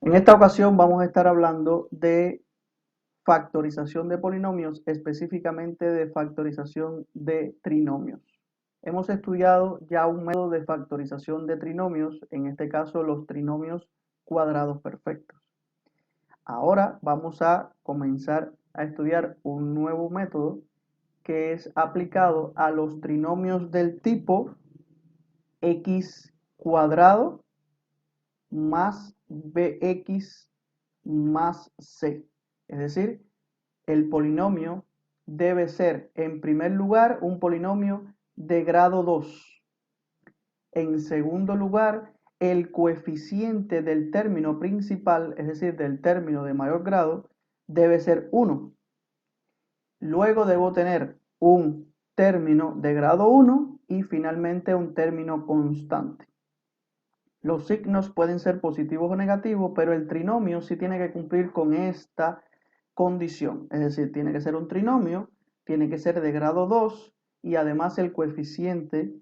En esta ocasión vamos a estar hablando de factorización de polinomios, específicamente de factorización de trinomios. Hemos estudiado ya un método de factorización de trinomios, en este caso los trinomios cuadrados perfectos. Ahora vamos a comenzar a estudiar un nuevo método que es aplicado a los trinomios del tipo x cuadrado más bx más c. Es decir, el polinomio debe ser, en primer lugar, un polinomio de grado 2. En segundo lugar, el coeficiente del término principal, es decir, del término de mayor grado, debe ser 1. Luego debo tener un término de grado 1 y finalmente un término constante. Los signos pueden ser positivos o negativos, pero el trinomio sí tiene que cumplir con esta condición. Es decir, tiene que ser un trinomio, tiene que ser de grado 2 y además el coeficiente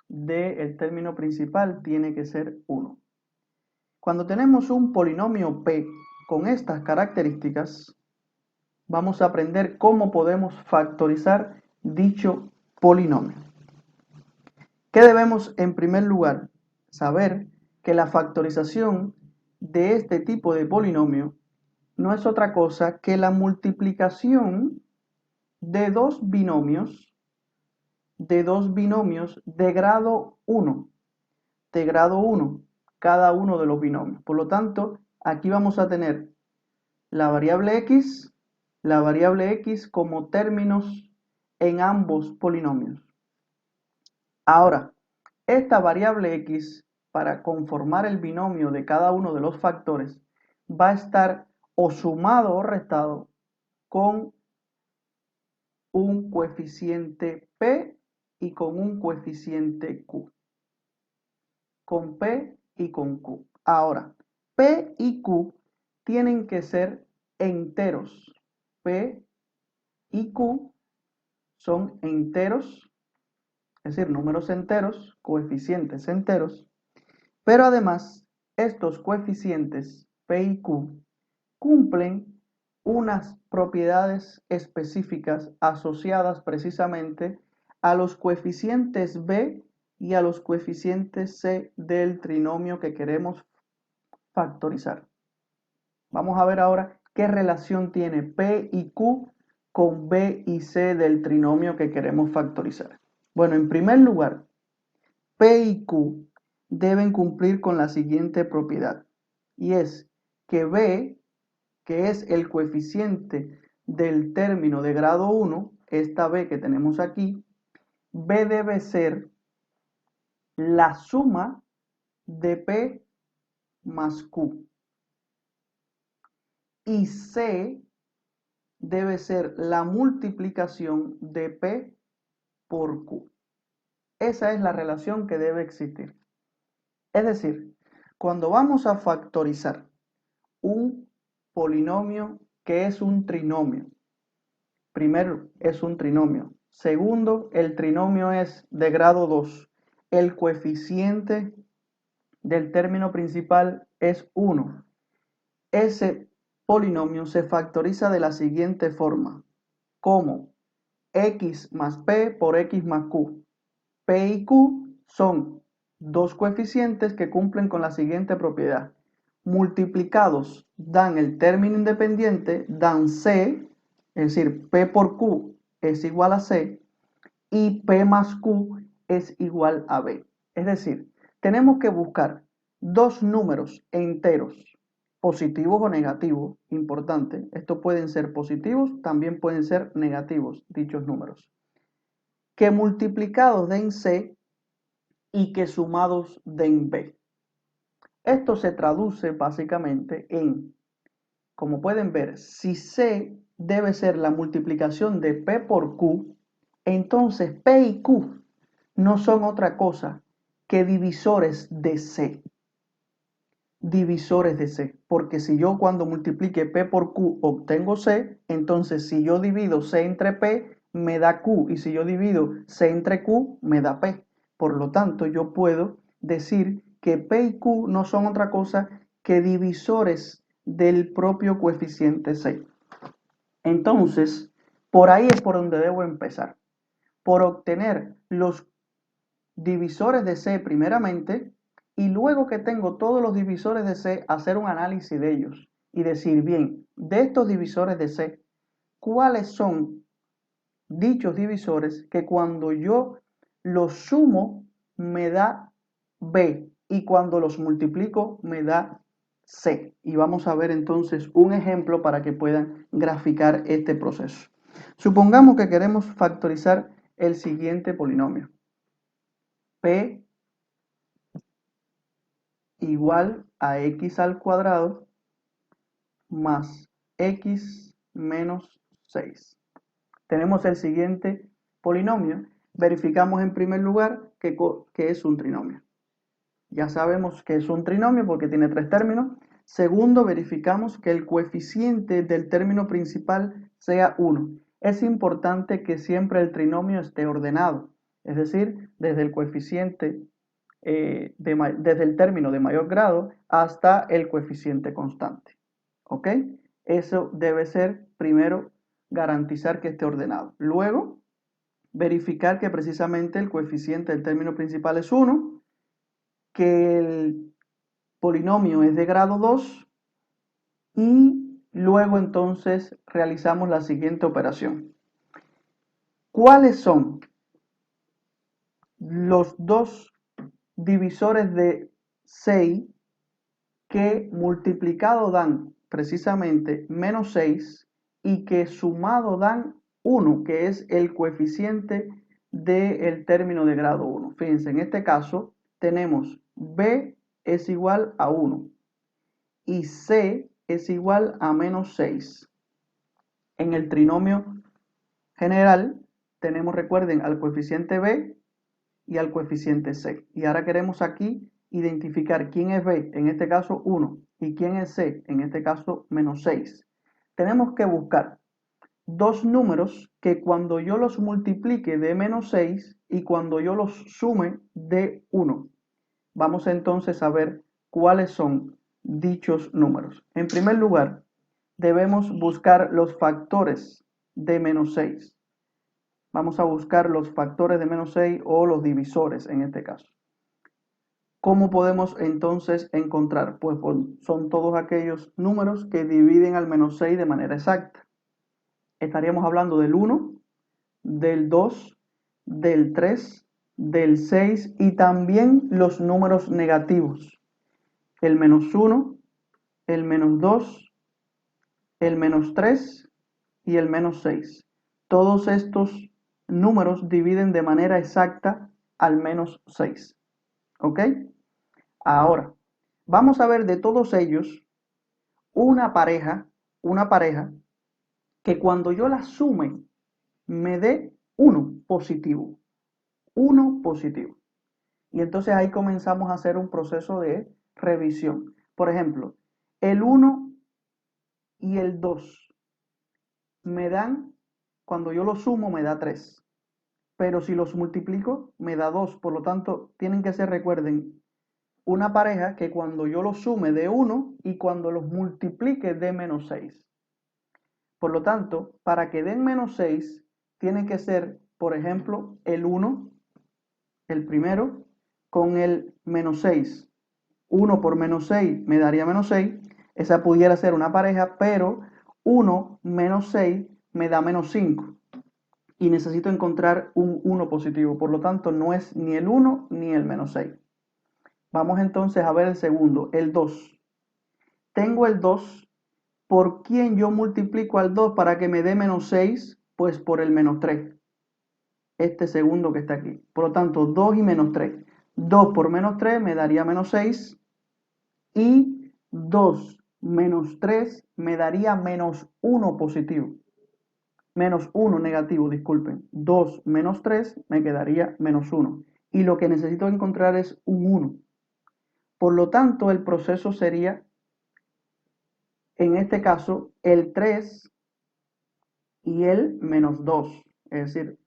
del término principal tiene que ser 1. Cuando tenemos un polinomio P con estas características, vamos a aprender cómo podemos factorizar dicho polinomio. ¿Qué debemos en primer lugar? Saber que la factorización de este tipo de polinomio no es otra cosa que la multiplicación de dos binomios de grado 1, cada uno de los binomios. Por lo tanto, aquí vamos a tener la variable x como términos en ambos polinomios. Ahora, esta variable x, para conformar el binomio de cada uno de los factores, va a estar o sumado o restado con un coeficiente p y con un coeficiente q. Con p y con q. Ahora, p y q tienen que ser enteros. P y q son enteros, es decir, números enteros, coeficientes enteros, pero además estos coeficientes P y Q cumplen unas propiedades específicas asociadas precisamente a los coeficientes B y a los coeficientes C del trinomio que queremos factorizar. Vamos a ver ahora qué relación tiene P y Q con B y C del trinomio que queremos factorizar. Bueno, en primer lugar, P y Q deben cumplir con la siguiente propiedad, y es que B, que es el coeficiente del término de grado 1, esta B que tenemos aquí, B debe ser la suma de P más Q, y C debe ser la multiplicación de P por Q. Esa es la relación que debe existir. Es decir, cuando vamos a factorizar un polinomio que es un trinomio, primero es un trinomio, segundo el trinomio es de grado 2, el coeficiente del término principal es 1. Ese polinomio se factoriza de la siguiente forma, como x más p por x más q. P y Q son dos coeficientes que cumplen con la siguiente propiedad. Multiplicados dan el término independiente, dan C, es decir, P por Q es igual a C, y P más Q es igual a B. Es decir, tenemos que buscar dos números enteros, positivos o negativos, importante. Estos pueden ser positivos, también pueden ser negativos, dichos números, que multiplicados den C y que sumados den B. Esto se traduce básicamente en, como pueden ver, si C debe ser la multiplicación de P por Q, entonces P y Q no son otra cosa que divisores de C. Divisores de C, porque si yo cuando multiplique P por Q obtengo C, entonces si yo divido C entre P me da Q, y si yo divido C entre Q me da P. Por lo tanto, yo puedo decir que P y Q no son otra cosa que divisores del propio coeficiente C. Entonces, por ahí es por donde debo empezar. Por obtener los divisores de C primeramente, y luego que tengo todos los divisores de C, hacer un análisis de ellos y decir, bien, de estos divisores de C, ¿cuáles son dichos divisores que cuando yo los sumo me da B y cuando los multiplico me da C? Y vamos a ver entonces un ejemplo para que puedan graficar este proceso. Supongamos que queremos factorizar el siguiente polinomio. P igual a x al cuadrado más x menos 6. Tenemos el siguiente polinomio. Verificamos en primer lugar que es un trinomio. Ya sabemos que es un trinomio porque tiene 3 términos. Segundo, verificamos que el coeficiente del término principal sea 1. Es importante que siempre el trinomio esté ordenado, es decir, desde el coeficiente desde el término de mayor grado hasta el coeficiente constante. ¿Ok? Eso debe ser, primero, garantizar que esté ordenado. Luego, verificar que precisamente el coeficiente del término principal es 1, que el polinomio es de grado 2 y luego entonces realizamos la siguiente operación. ¿Cuáles son los dos divisores de 6 que multiplicado dan precisamente menos 6 y que sumado dan 1, que es el coeficiente del término de grado 1? Fíjense, en este caso tenemos B es igual a 1 y C es igual a menos 6. En el trinomio general tenemos, recuerden, al coeficiente B y al coeficiente C. Y ahora queremos aquí identificar quién es B, en este caso 1, y quién es C, en este caso menos 6. Tenemos que buscar dos números que cuando yo los multiplique de menos 6 y cuando yo los sume de 1. Vamos entonces a ver cuáles son dichos números. En primer lugar, debemos buscar los factores de menos 6. Vamos a buscar los factores de menos 6 o los divisores en este caso. ¿Cómo podemos entonces encontrar? Pues son todos aquellos números que dividen al menos 6 de manera exacta. Estaríamos hablando del 1, del 2, del 3, del 6 y también los números negativos. El menos 1, el menos 2, el menos 3 y el menos 6. Todos estos números dividen de manera exacta al menos 6. ¿Ok? Ahora, vamos a ver de todos ellos una pareja que cuando yo la sume me dé 1 positivo. 1 positivo. Y entonces ahí comenzamos a hacer un proceso de revisión. Por ejemplo, el 1 y el 2 me dan, cuando yo los sumo me da 3. Pero si los multiplico me da 2. Por lo tanto, tienen que ser, recuerden, una pareja que cuando yo los sume dé 1 y cuando los multiplique dé menos 6. Por lo tanto, para que den menos 6, tiene que ser, por ejemplo, el 1, el primero, con el menos 6. 1 por menos 6 me daría menos 6. Esa pudiera ser una pareja, pero 1 menos 6 me da menos 5. Y necesito encontrar un 1 positivo. Por lo tanto, no es ni el 1 ni el menos 6. Vamos entonces a ver el segundo, el 2. Tengo el 2. ¿Por quién yo multiplico al 2 para que me dé menos 6? Pues por el menos 3. Este segundo que está aquí. Por lo tanto, 2 y menos 3. 2 por menos 3 me daría menos 6. Y 2 menos 3 me daría menos 1 positivo. Menos 1 negativo, disculpen. 2 menos 3 me quedaría menos 1. Y lo que necesito encontrar es un 1. Por lo tanto, el proceso sería, en este caso, el 3 y el menos 2. Es decir,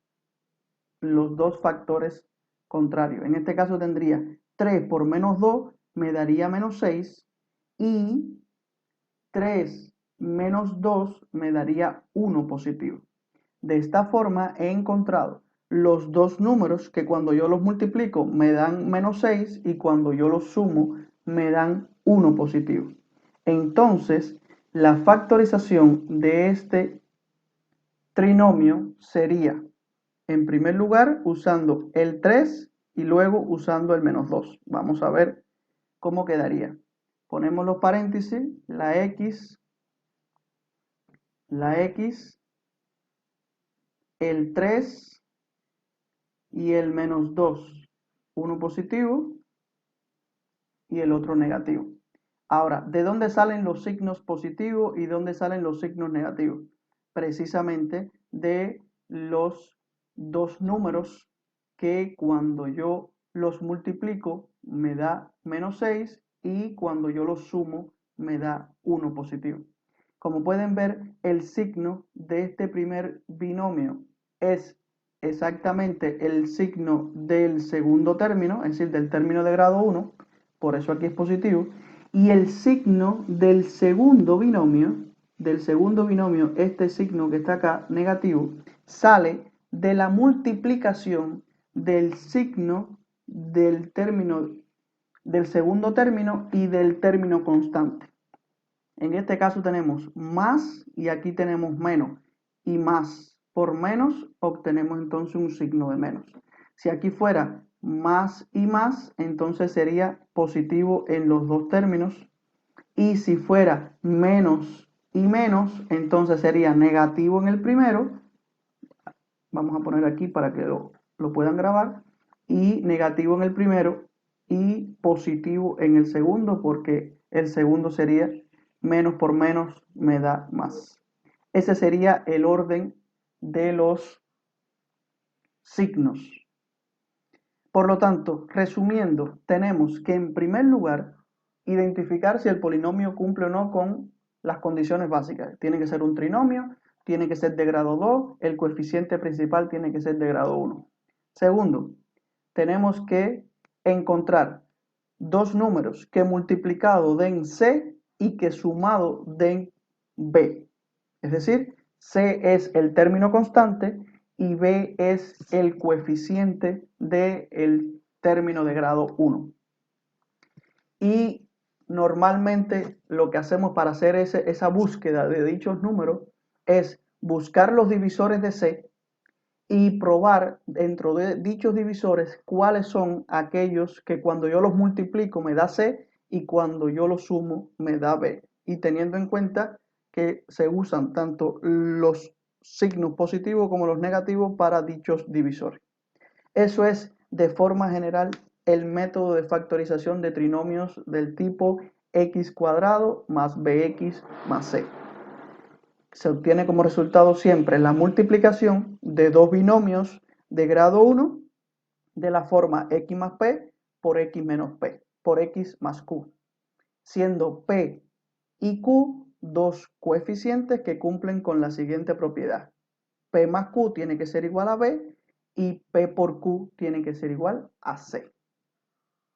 los dos factores contrarios. En este caso tendría 3 por menos 2 me daría menos 6 y 3 menos 2 me daría 1 positivo. De esta forma he encontrado los dos números que cuando yo los multiplico me dan menos 6 y cuando yo los sumo me dan 1 positivo. Entonces, la factorización de este trinomio sería, en primer lugar, usando el 3 y luego usando el menos 2. Vamos a ver cómo quedaría. Ponemos los paréntesis, la X, el 3 y el menos 2. Uno positivo y el otro negativo. Ahora, ¿de dónde salen los signos positivos y de dónde salen los signos negativos? Precisamente de los dos números que cuando yo los multiplico me da menos 6 y cuando yo los sumo me da 1 positivo. Como pueden ver, el signo de este primer binomio es exactamente el signo del segundo término, es decir, del término de grado 1, por eso aquí es positivo, y el signo del segundo binomio, este signo que está acá, negativo, sale de la multiplicación del signo del término, del segundo término y del término constante. En este caso tenemos más y aquí tenemos menos. Y más por menos obtenemos entonces un signo de menos. Si aquí fuera más y más, entonces sería positivo en los dos términos. Y si fuera menos y menos, entonces sería negativo en el primero. Vamos a poner aquí para que lo puedan grabar. Y negativo en el primero y positivo en el segundo, porque el segundo sería menos por menos me da más. Ese sería el orden de los signos. Por lo tanto, resumiendo, tenemos que en primer lugar identificar si el polinomio cumple o no con las condiciones básicas. Tiene que ser un trinomio, tiene que ser de grado 2, el coeficiente principal tiene que ser de grado 1. Segundo, tenemos que encontrar dos números que multiplicado den C y que sumado den B. Es decir, C es el término constante y B es el coeficiente del término de grado 1. Y normalmente lo que hacemos para hacer esa búsqueda de dichos números es buscar los divisores de C y probar dentro de dichos divisores cuáles son aquellos que cuando yo los multiplico me da C y cuando yo los sumo me da B. Y teniendo en cuenta que se usan tanto los signos positivos como los negativos para dichos divisores. Eso es de forma general el método de factorización de trinomios del tipo x cuadrado más bx más c. Se obtiene como resultado siempre la multiplicación de dos binomios de grado 1 de la forma x más p por x menos p, por x más q, siendo p y q dos coeficientes que cumplen con la siguiente propiedad. P más q tiene que ser igual a b y p por q tiene que ser igual a c.